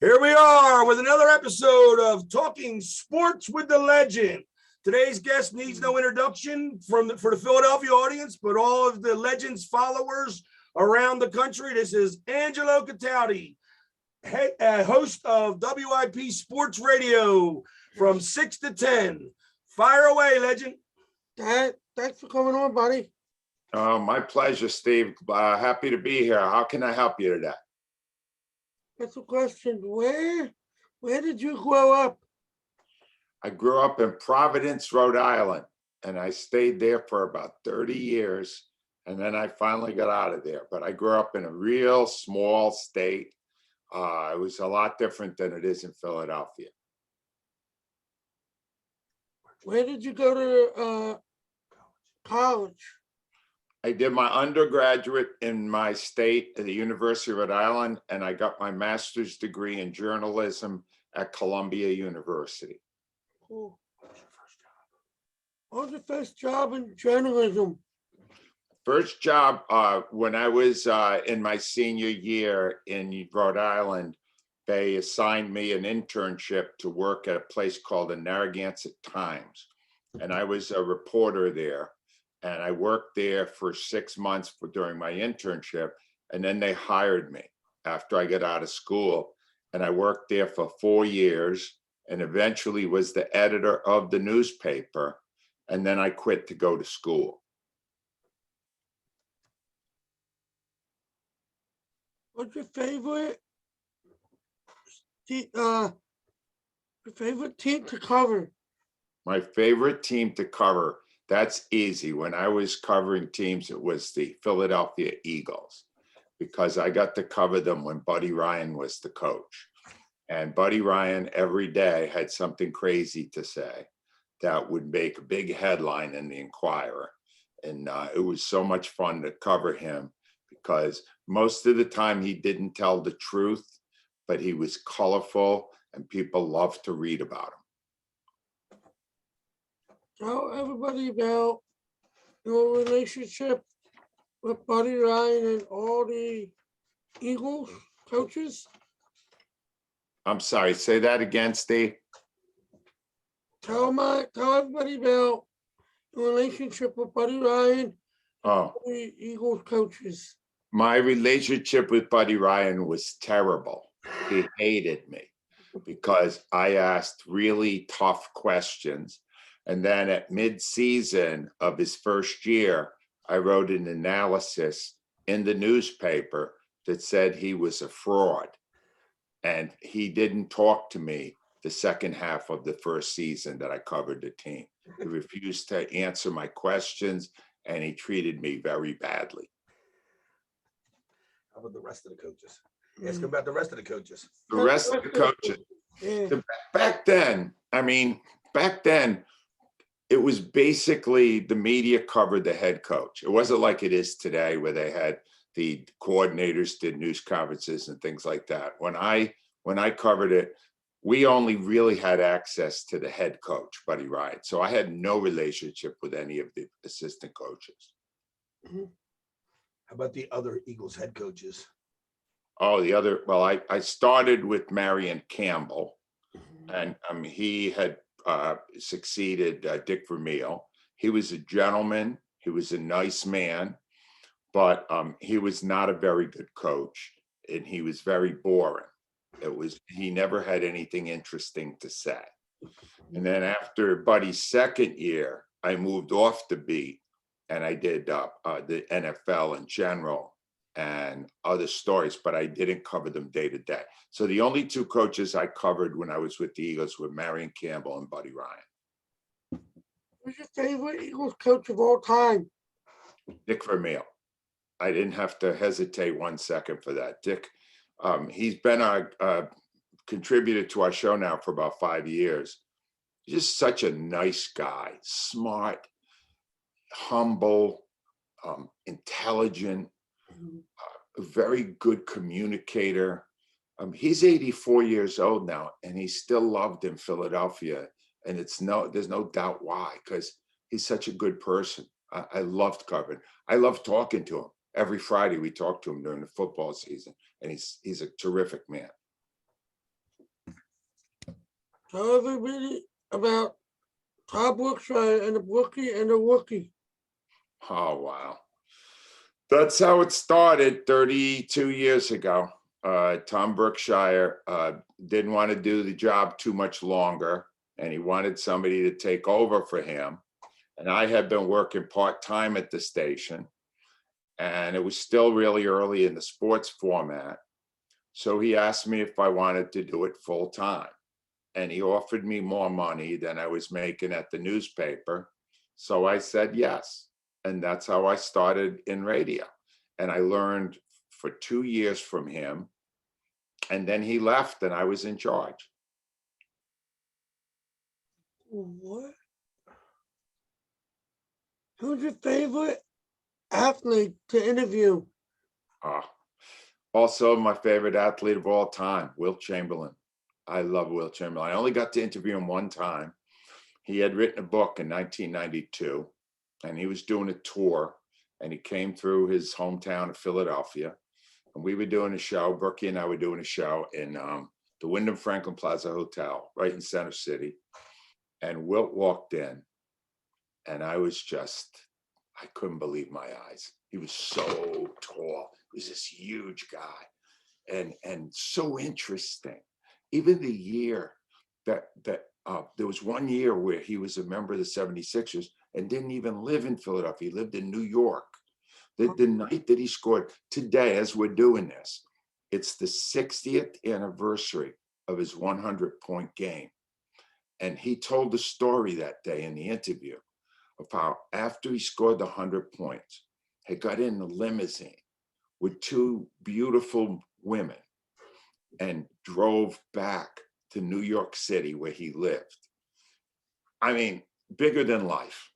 Here we are with another episode of Talking Sports with the Legend. Today's guest needs no introduction for the Philadelphia audience, but all of the Legend's followers around the country. This is Angelo Cataldi, host of WIP Sports Radio from 6 to 10. Fire away, Legend. Thanks for coming on, buddy. My pleasure, Steve. Happy to be here. How can I help you today? That's a question. Where did you grow up? I grew up in Providence, Rhode Island, and I stayed there for about 30 years, and then I finally got out of there. But I grew up in a real small state. It was a lot different than it is in Philadelphia. Where did you go to college? I did my undergraduate in my state at the University of Rhode Island, and I got my master's degree in journalism at Columbia University. Cool. What was your first job in journalism? First job, when I was in my senior year in Rhode Island, they assigned me an internship to work at a place called the Narragansett Times. And I was a reporter there. And I worked there for 6 months during my internship. And then they hired me after I got out of school. And I worked there for 4 years and eventually was the editor of the newspaper. And then I quit to go to school. What's your favorite team to cover? My favorite team to cover, that's easy. When I was covering teams, it was the Philadelphia Eagles, because I got to cover them when Buddy Ryan was the coach. And Buddy Ryan every day had something crazy to say that would make a big headline in the Inquirer. And it was so much fun to cover him, because most of the time he didn't tell the truth, but he was colorful and people loved to read about him. Tell everybody about your relationship with Buddy Ryan and all the Eagles coaches. I'm sorry, say that again, Steve. Tell everybody about your relationship with Buddy Ryan and all the Eagles coaches. My relationship with Buddy Ryan was terrible. He hated me because I asked really tough questions. And then at mid-season of his first year, I wrote an analysis in the newspaper that said he was a fraud. And he didn't talk to me the second half of the first season that I covered the team. He refused to answer my questions, and he treated me very badly. How about the rest of the coaches? Ask him about the rest of the coaches. The rest of the coaches. Back then, it was basically the media covered the head coach. It wasn't like it is today, where they had the coordinators did news conferences and things like that. When I covered it, we only really had access to the head coach, Buddy Ryan. So I had no relationship with any of the assistant coaches. Mm-hmm. How about the other Eagles head coaches? I started with Marion Campbell, and he had succeeded Dick Vermeil. He was a gentleman. He was a nice man, but he was not a very good coach, and he was very boring. He never had anything interesting to say. And then after Buddy's second year, I moved off the beat, and I did the NFL in general and other stories, but I didn't cover them day to day. So the only two coaches I covered when I was with the Eagles were Marion Campbell and Buddy Ryan. Who's your favorite Eagles coach of all time? Dick Vermeil. I didn't have to hesitate 1 second for that. Dick, he's been a contributor to our show now for about 5 years. He's just such a nice guy, smart, humble, intelligent, a very good communicator. He's 84 years old now, and he's still loved in Philadelphia. And there's no doubt why, because he's such a good person. I loved covering. I love talking to him. Every Friday we talk to him during the football season, and he's a terrific man. tell everybody about Todd Brookshire and the Brookie and the Rookie. Oh, wow. That's how it started 32 years ago. Tom Brookshire didn't want to do the job too much longer, and he wanted somebody to take over for him. And I had been working part-time at the station, and it was still really early in the sports format. So he asked me if I wanted to do it full-time. And he offered me more money than I was making at the newspaper. So I said yes. And that's how I started in radio. And I learned for 2 years from him. And then he left and I was in charge. What? Who's your favorite athlete to interview? Also, my favorite athlete of all time, Wilt Chamberlain. I love Wilt Chamberlain. I only got to interview him one time. He had written a book in 1992, and he was doing a tour, and he came through his hometown of Philadelphia, and we were doing a show. Brookie and I were doing a show in the Wyndham Franklin Plaza Hotel, right in Center City. And Wilt walked in, and I couldn't believe my eyes. He was so tall. He was this huge guy, and so interesting. Even the year that there was 1 year where he was a member of the 76ers and didn't even live in Philadelphia. He lived in New York. The night that he scored, today, as we're doing this, it's the 60th anniversary of his 100-point game. And he told the story that day in the interview of how after he scored the 100 points, he got in the limousine with two beautiful women and drove back to New York City where he lived. I mean, bigger than life.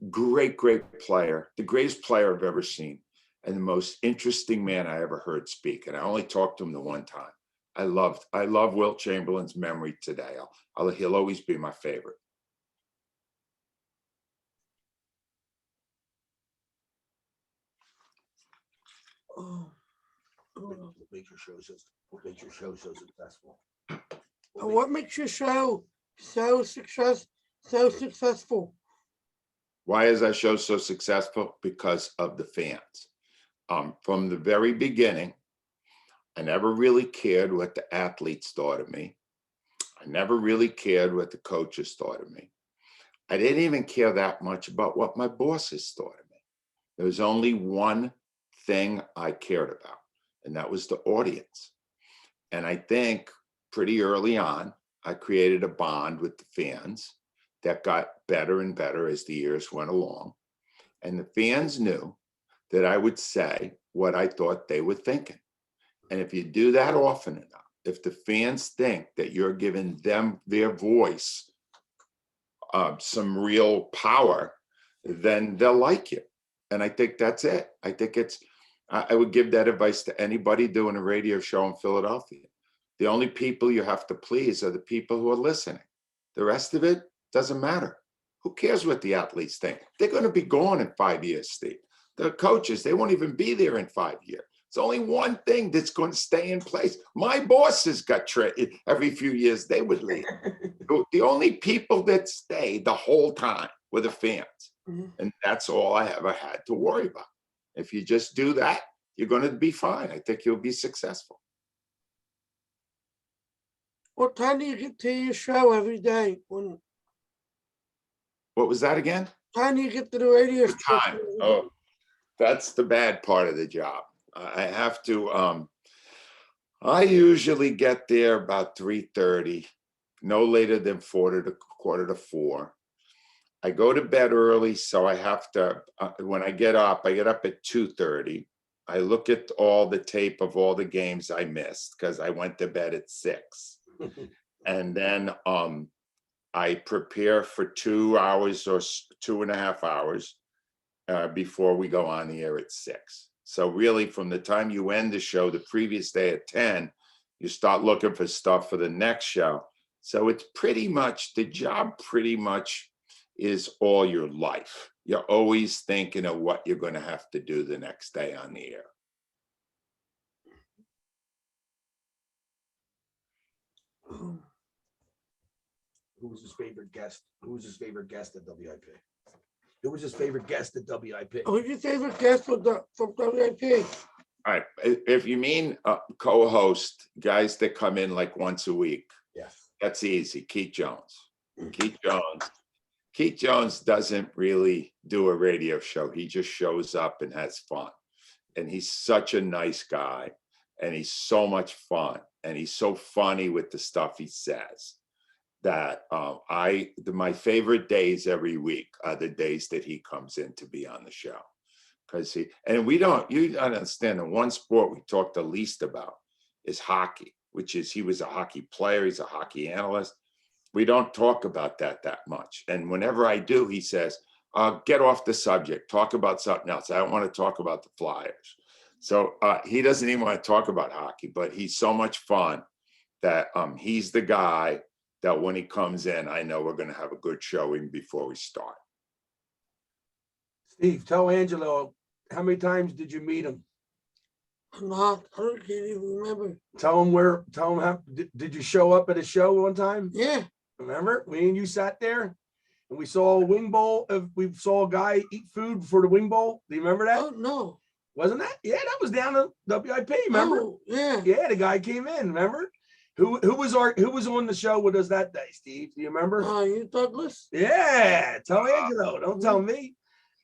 Great, great player, the greatest player I've ever seen, and the most interesting man I ever heard speak. And I only talked to him the one time. I love Wilt Chamberlain's memory today. He'll always be my favorite. What makes your show so successful? What makes your show so successful? Why is our show so successful? Because of the fans. From the very beginning, I never really cared what the athletes thought of me. I never really cared what the coaches thought of me. I didn't even care that much about what my bosses thought of me. There was only one thing I cared about, and that was the audience. And I think pretty early on, I created a bond with the fans that got better and better as the years went along. And the fans knew that I would say what I thought they were thinking. And if you do that often enough, if the fans think that you're giving them their voice some real power, then they'll like you. And I think that's it. I would give that advice to anybody doing a radio show in Philadelphia. The only people you have to please are the people who are listening. The rest of it doesn't matter. Who cares what the athletes think? They're going to be gone in 5 years, Steve. The coaches, they won't even be there in 5 years. It's only one thing that's going to stay in place. My bosses got traded every few years. They would leave. The only people that stayed the whole time were the fans. Mm-hmm. And that's all I ever had to worry about. If you just do that, you're going to be fine. I think you'll be successful. What time do you get to your show every day? What was that again? What time do you get to the radio station? Oh, that's the bad part of the job. I have to, I usually get there about 3:30, no later than 3:45. I go to bed early, so I have to, when I get up at 2:30. I look at all the tape of all the games I missed because I went to bed at 6. And then I prepare for 2 hours or 2.5 hours before we go on the air at 6. So really, from the time you end the show the previous day at 10, you start looking for stuff for the next show. So it's pretty much, the job pretty much is all your life. You're always thinking of what you're going to have to do the next day on the air. Who was his favorite guest? Who was his favorite guest at WIP? Who was his favorite guest at WIP? Who's your favorite guest from WIP? All right. If you mean co-host, guys that come in like once a week, Yes. that's easy. Keith Jones. Keith Jones doesn't really do a radio show. He just shows up and has fun. And he's such a nice guy. And he's so much fun. And he's so funny with the stuff he says that my favorite days every week are the days that he comes in to be on the show. Because you don't understand, the one sport we talk the least about is hockey, which is he was a hockey player. He's a hockey analyst. We don't talk about that much. And whenever I do, he says, get off the subject, talk about something else. I don't want to talk about the Flyers. So he doesn't even want to talk about hockey, but he's so much fun that he's the guy that when he comes in, I know we're going to have a good show even before we start. Steve, tell Angelo, how many times did you meet him? I can't even remember. Tell him how, did you show up at a show one time? Yeah. Remember, me and you sat there and we saw a wing bowl. We saw a guy eat food for the wing bowl. Do you remember that? Oh, no. Wasn't that? Yeah, that was down at WIP. Remember? Oh, yeah. Yeah, the guy came in. Remember? Who was on the show with us that day, Steve? Do you remember? You Douglas? Yeah, tell Angelo. Don't tell me.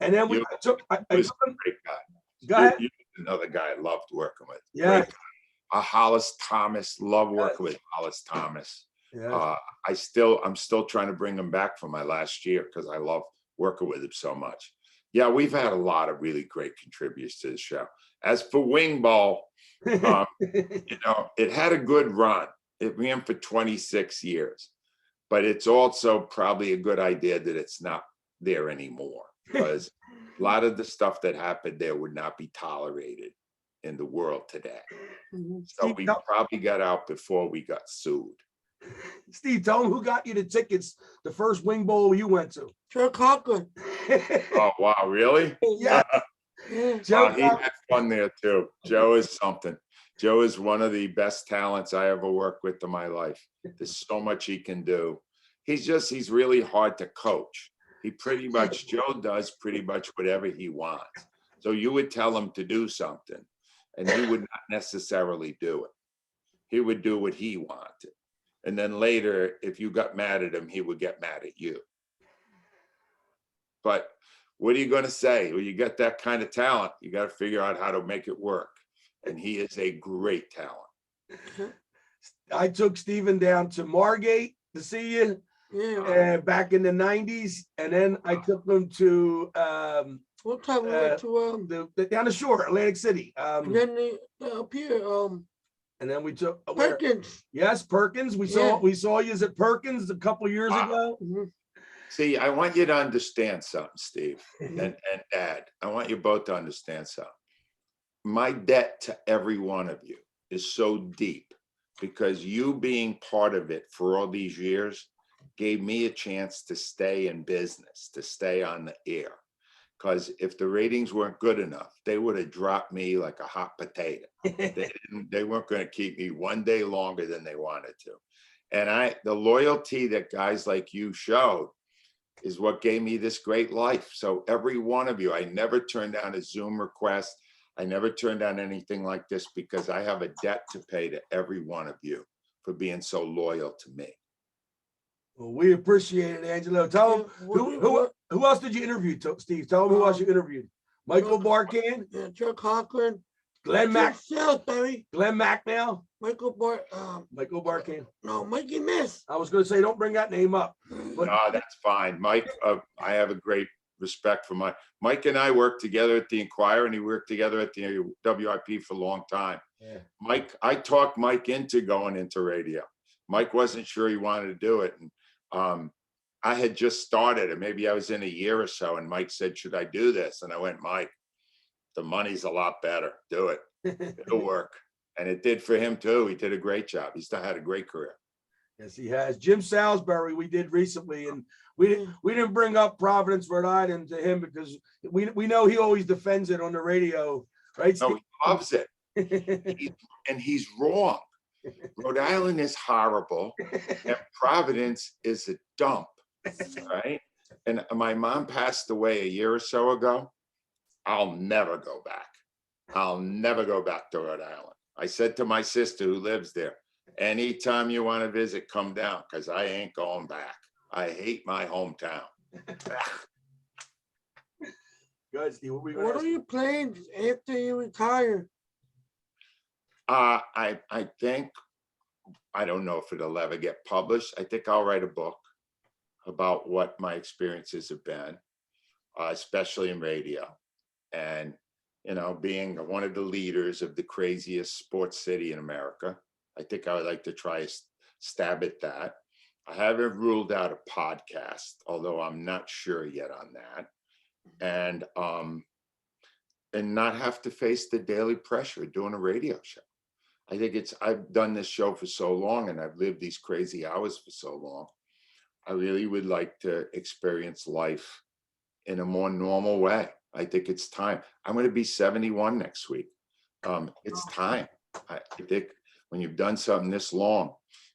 And then I took him. Great guy. Go ahead. You're another guy I loved working with. Yeah. Hollis Thomas, love working with Hollis Thomas. Yeah. I'm still trying to bring him back for my last year because I love working with him so much. Yeah, we've had a lot of really great contributors to the show. As for Wing Ball, it had a good run. It ran for 26 years, but it's also probably a good idea that it's not there anymore because a lot of the stuff that happened there would not be tolerated in the world today. So we probably got out before we got sued. Steve, tell him who got you the tickets the first Wing Bowl you went to. Joe Cochran. Oh, wow, really? Yeah. Joe, he had fun there too. Joe is something. Joe is one of the best talents I ever worked with in my life. There's so much he can do. He's really hard to coach. Joe does pretty much whatever he wants. So you would tell him to do something and he would not necessarily do it. He would do what he wanted. And then later, if you got mad at him, he would get mad at you. But what are you going to say? Well, you got that kind of talent. You got to figure out how to make it work. And he is a great talent. I took Steven down to Margate to see you back in the 90s. And then I took him to what time we went to down the shore, Atlantic City. and then up here, and then we took Perkins. Yes, Perkins. We saw you at Perkins a couple years ago. See, I want you to understand something, Steve and Dad. I want you both to understand something. My debt to every one of you is so deep because you being part of it for all these years gave me a chance to stay in business, to stay on the air. Because if the ratings weren't good enough, they would have dropped me like a hot potato. They weren't going to keep me one day longer than they wanted to. And the loyalty that guys like you showed is what gave me this great life. So every one of you, I never turned down a Zoom request. I never turned down anything like this because I have a debt to pay to every one of you for being so loyal to me. Well, we appreciate it, Angelo. Tell him who else did you interview, Steve? Tell him who else you interviewed. Michael Barkan, Joe Cochran, Glenn Salisbury, Glenn McNeil, Michael Barkan. No, Mikey Miss. I was going to say, don't bring that name up. But no, that's fine. Mike, I have a great respect for Mike. Mike and I worked together at the Inquirer, and he worked together at the WIP for a long time. Yeah. I talked Mike into going into radio. Mike wasn't sure he wanted to do it. And I had just started, and maybe I was in a year or so, and Mike said, should I do this? And I went, Mike, the money's a lot better. Do it. It'll work. And it did for him too. He did a great job. He's still had a great career. Yes, he has. Jim Salisbury, we did recently, and we didn't bring up Providence, Rhode Island to him because we know he always defends it on the radio, right? No, he loves it. And he's wrong. Rhode Island is horrible, and Providence is a dump, right? And my mom passed away a year or so ago. I'll never go back. I'll never go back to Rhode Island. I said to my sister who lives there, anytime you want to visit, come down, because I ain't going back. I hate my hometown. Good, Steve. What are your plans after you retire? I think, I don't know if it'll ever get published. I think I'll write a book about what my experiences have been, especially in radio. And, you know, being one of the leaders of the craziest sports city in America, I think I would like to try a stab at that. I haven't ruled out a podcast, although I'm not sure yet on that. And not have to face the daily pressure of doing a radio show. I think I've done this show for so long and I've lived these crazy hours for so long. I really would like to experience life in a more normal way. I think it's time. I'm going to be 71 next week. It's time. I think when you've done something this long,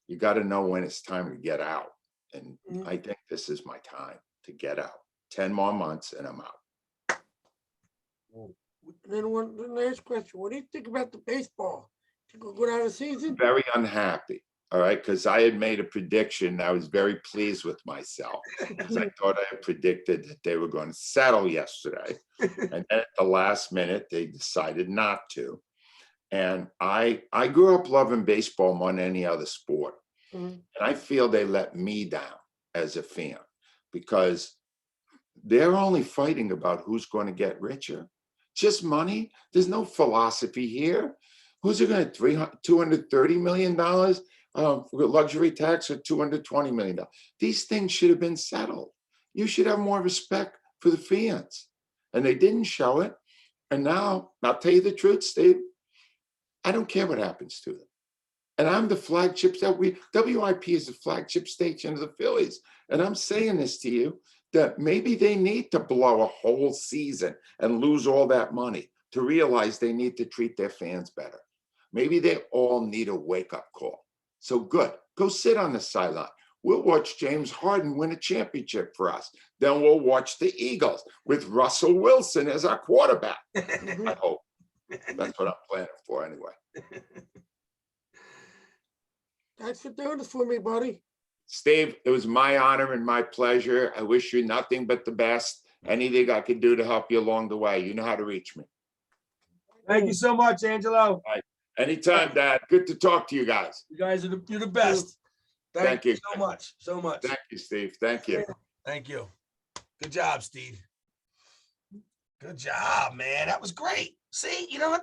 you got to know when it's time to get out. And I think this is my time to get out. 10 more months and I'm out. Then the last question, what do you think about the baseball? Think we'll go down the season? Very unhappy. All right. Because I had made a prediction. I was very pleased with myself because I thought I had predicted that they were going to settle yesterday. And then at the last minute, they decided not to. And I grew up loving baseball more than any other sport. And I feel they let me down as a fan because they're only fighting about who's going to get richer. Just money. There's no philosophy here. Who's it going to $230 million luxury tax or $220 million? These things should have been settled. You should have more respect for the fans. And they didn't show it. And now, I'll tell you the truth, Steve, I don't care what happens to them. And I'm the flagship WIP is the flagship station of the Phillies. And I'm saying this to you, that maybe they need to blow a whole season and lose all that money to realize they need to treat their fans better. Maybe they all need a wake-up call. So good, go sit on the sideline. We'll watch James Harden win a championship for us. Then we'll watch the Eagles with Russell Wilson as our quarterback. I hope. That's what I'm planning for anyway. Thanks for doing this for me, buddy. Steve, it was my honor and my pleasure. I wish you nothing but the best. Anything I could do to help you along the way, you know how to reach me. Thank you so much, Angelo. Anytime, Dad. Good to talk to you guys. You guys are you're the best. Thank you so much. So much. Thank you, Steve. Thank you. Thank you. Good job, Steve. Good job, man. That was great. See, you know what?